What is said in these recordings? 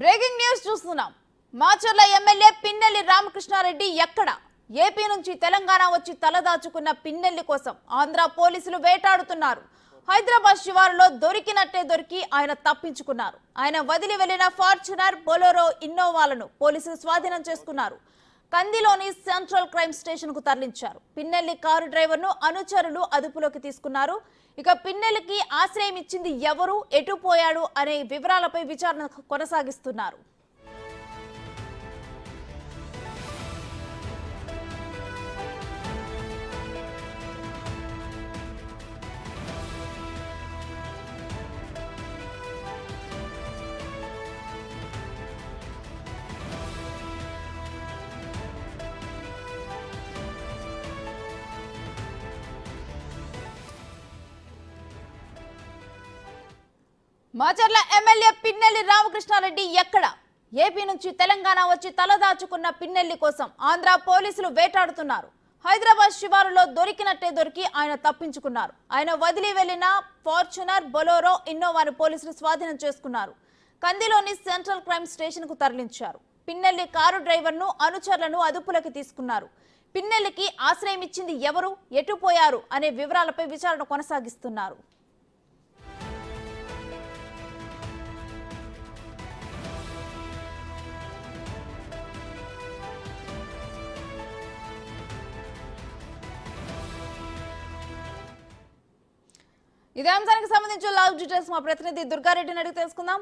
Breaking news చూస్తున్నాం. Macherla MLA Pinnelli Ramakrishna Reddy ఎక్కడ? AP నుంచి తెలంగాణ వచ్చి తలదాచుకున్న పిన్నెల్లి కోసం ఆంధ్ర పోలీసులు వేటాడుతున్నారు. హైదరాబాద్ శివారులో దొరికినట్టే దొరికి ఆయన తప్పించుకున్నారు. ఆయన వదిలి వెళ్లిన ఫార్చునర్, బొలెరో, ఇన్నోవాలను పోలీసులు స్వాధీనం చేసుకున్నారు. కందిలోని సెంట్రల్ క్రైమ్ స్టేషన్ కు తరలించారు. పిన్నెల్లి కారు డ్రైవర్ను అనుచరులు అదుపులోకి తీసుకున్నారు. ఇక పిన్నెల్లికి ఆశ్రయం ఇచ్చింది ఎవరు, ఎటు పోయాడు అనే వివరాలపై విచారణ కొనసాగిస్తున్నారు. మాచర్ల ఎమ్మెల్యే పిన్నెల్లి రామకృష్ణారెడ్డి ఎక్కడ? ఏపీ నుంచి తెలంగాణ వచ్చి తలదాచుకున్న పిన్నెల్లి కోసం ఆంధ్ర పోలీసులు వేటాడుతున్నారు. హైదరాబాద్ శివారులో దొరికినట్టే దొరికి ఆయన తప్పించుకున్నారు. ఆయన వదిలి వెళ్లిన ఫార్చునర్, బొలెరో, ఇన్నోవాను పోలీసులు స్వాధీనం చేసుకున్నారు. కందిలోని సెంట్రల్ క్రైమ్ స్టేషన్ కు తరలించారు. పిన్నెల్లి కారు డ్రైవర్ను, అనుచరులను అదుపులోకి తీసుకున్నారు. పిన్నెల్లికి ఆశ్రయం ఇచ్చింది ఎవరు, ఎటు పోయారు అనే వివరాలపై విచారణ కొనసాగిస్తున్నారు. ఇదే అంశానికి సంబంధించి లైవ్ డీటెయిల్స్ మా ప్రతినిధి దుర్గారెడ్డిని అడిగి తెలుసుకుందాం.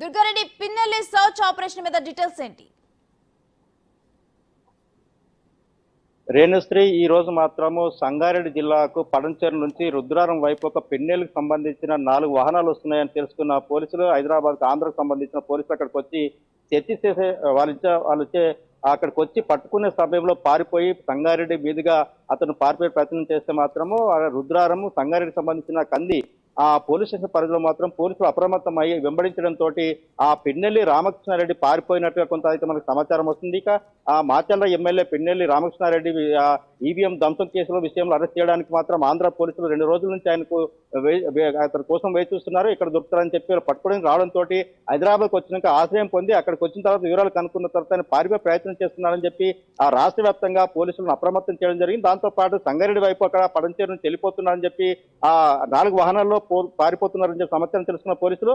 దుర్గారెడ్డి, పిన్నెల్లి సర్చ్ ఆపరేషన్ మీద డీటెయిల్స్ ఏంటి? రేణుశ్రీ ఈ రోజు మాత్రము సంగారెడ్డి జిల్లాకు పడంచేరు నుంచి రుద్రారం వైపు ఒక పిన్నెల్లికి సంబంధించిన 4 వాహనాలు వస్తున్నాయని తెలుసుకున్న పోలీసులు హైదరాబాద్ ఆంధ్రకు సంబంధించిన పోలీసులు అక్కడికి వచ్చి చర్చ చేసే వాళ్ళు అక్కడికి వచ్చి పట్టుకునే సమయంలో పారిపోయి సంగారెడ్డి మీదుగా అతను పారిపోయే ప్రయత్నం చేస్తే మాత్రము రుద్రారము సంగారెడ్డికి సంబంధించిన కంది ఆ పోలీస్ స్టేషన్ పరిధిలో మాత్రం పోలీసులు అప్రమత్తం అయ్యి వెంబడించడంతో ఆ పిన్నెల్లి రామకృష్ణారెడ్డి పారిపోయినట్టుగా కొంత అయితే మనకు సమాచారం వస్తుంది. ఇక ఆ మాచర్ల ఎమ్మెల్యే పిన్నెల్లి రామకృష్ణారెడ్డి ఈవీఎం ధ్వంసం కేసులో విషయంలో అరెస్ట్ చేయడానికి మాత్రం ఆంధ్ర పోలీసులు 2 రోజుల నుంచి ఆయనకు అతని కోసం వేచి చూస్తున్నారు. ఇక్కడ దొరుకుతారని చెప్పి పట్టుకోవడానికి రావడంతో హైదరాబాద్కి వచ్చినాక ఆశ్రయం పొంది అక్కడికి వచ్చిన తర్వాత వివరాలు కనుక్కున్న తర్వాత ఆయన పారిపోయే ప్రయత్నం చేస్తున్నారని చెప్పి ఆ రాష్ట్ర వ్యాప్తంగా పోలీసులను అప్రమత్తం చేయడం జరిగింది. దాంతో పాటు సంగారెడ్డి వైపు అక్కడ పడంచేరు నుంచి వెళ్ళిపోతున్నారని చెప్పి ఆ 4 వాహనాల్లో పారిపోతున్నారని చెప్పి సమాచారం తెలుసుకున్న పోలీసులు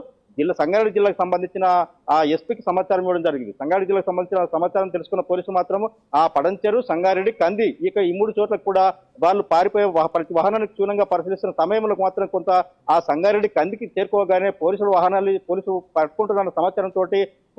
సంగారెడ్డి జిల్లాకు సంబంధించిన ఆ ఎస్పీకి సమాచారం ఇవ్వడం జరిగింది. సంగారెడ్డి జిల్లాకు సంబంధించిన సమాచారం తెలుసుకున్న పోలీసులు మాత్రము ఆ పడంచేరు, సంగారెడ్డి, కంది ఇక ఈ 3 చోట్లకు కూడా వాళ్ళు పారిపోయే ప్రతి వాహనానికి క్షుణ్ణంగా పరిశీలిస్తున్న సమయంలో మాత్రం కొంత ఆ సంగారెడ్డి కందికి చేరుకోగానే పోలీసులు పట్టుకుంటున్న సమాచారంతో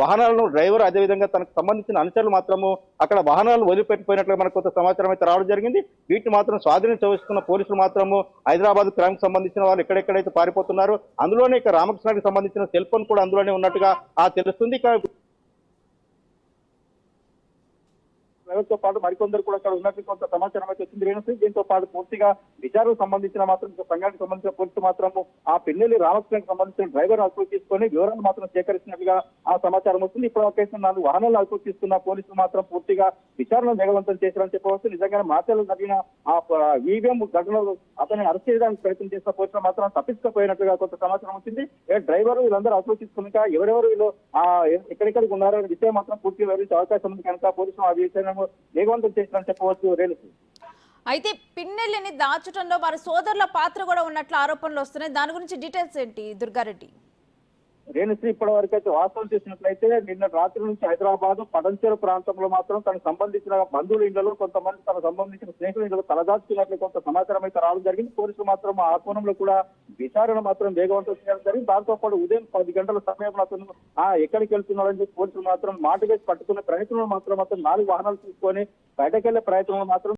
వాహనాలను డ్రైవర్ అదేవిధంగా తనకు సంబంధించిన అనుచరులు మాత్రము అక్కడ వాహనాలు వదిలిపెట్టిపోయినట్లుగా మనకు కొంత సమాచారం అయితే రావడం జరిగింది. వీటిని మాత్రం స్వాధీనం చేసుకున్న పోలీసులు మాత్రము హైదరాబాద్ క్రైమ్ సంబంధించిన వాళ్ళు ఎక్కడెక్కడైతే పారిపోతున్నారు అందులోనే ఇక రామకృష్ణకి సంబంధించిన సెల్ ఫోన్ కూడా అందులోనే ఉన్నట్టుగా తెలుస్తుంది. తో పాటు మరికొందరు కూడా అక్కడ ఉన్నట్టు కొంత సమాచారం అయితే వచ్చింది రేణుశ్రీ. దీంతో పాటు పూర్తిగా విచారణకు సంబంధించిన మాత్రం సంఘానికి సంబంధించిన పోలీసులు మాత్రము ఆ పిన్నెల్లి రామకృష్ణకి సంబంధించిన డ్రైవర్ అదుపు తీసుకొని వివరాలు మాత్రం సేకరించినట్టుగా ఆ సమాచారం వస్తుంది. ఇప్పుడు ఒకేసారి 4 వాహనాలు అదుపు తీసుకున్న పోలీసులు మాత్రం పూర్తిగా విచారణ వేగవంతం చేశారని చెప్పవచ్చు. నిజంగానే మాచర్ల జరిగిన ఆ ఈవీఎం ఘటనలో అతన్ని అరెస్ట్ చేయడానికి ప్రయత్నం చేసిన పోలీసులు మాత్రం తప్పించుకపోయినట్టుగా కొంత సమాచారం వచ్చింది. డ్రైవర్ వీళ్ళందరూ అదుపు తీసుకున్నాక ఎవరెవరు వీళ్ళు ఎక్కడెక్కడికి ఉన్నారో అనే విషయం మాత్రం పూర్తిగా వివరించే అవకాశం ఉంది కనుక పోలీసులు ఆ విషయాన్ని వేగవంతం చేసినని చెప్పవచ్చు రేణుశ్రీ. అయితే పిన్నెల్లిని దాచడంలో వారి సోదరుల పాత్ర కూడా ఉన్నట్లు ఆరోపణలు వస్తున్నాయి. దాని గురించి డీటెయిల్స్ ఏంటి దుర్గారెడ్డి? రేణుశ్రీ ఇప్పటి వరకు అయితే వాస్తవం చేసినట్లయితే నిన్న రాత్రి నుంచి హైదరాబాద్ పడంచేరు ప్రాంతంలో మాత్రం తనకు సంబంధించిన బంధువుల ఇళ్లలో కొంతమంది తనకు సంబంధించిన స్నేహితుల ఇళ్లలో తలదాచుకున్నట్లు కొంత సమాచారం అయితే రావడం జరిగింది. పోలీసులు మాత్రం ఆ కోణంలో కూడా విచారణ మాత్రం వేగవంతం చేయడం జరిగింది. దాంతో పాటు ఉదయం 10 గంటల సమయంలో అతను ఎక్కడికి వెళ్తున్నాడని చెప్పి పోలీసులు మాత్రం మాట వేసి పట్టుకునే ప్రయత్నంలో మాత్రం 4 వాహనాలు తీసుకొని బయటకెళ్లే ప్రయత్నంలో మాత్రం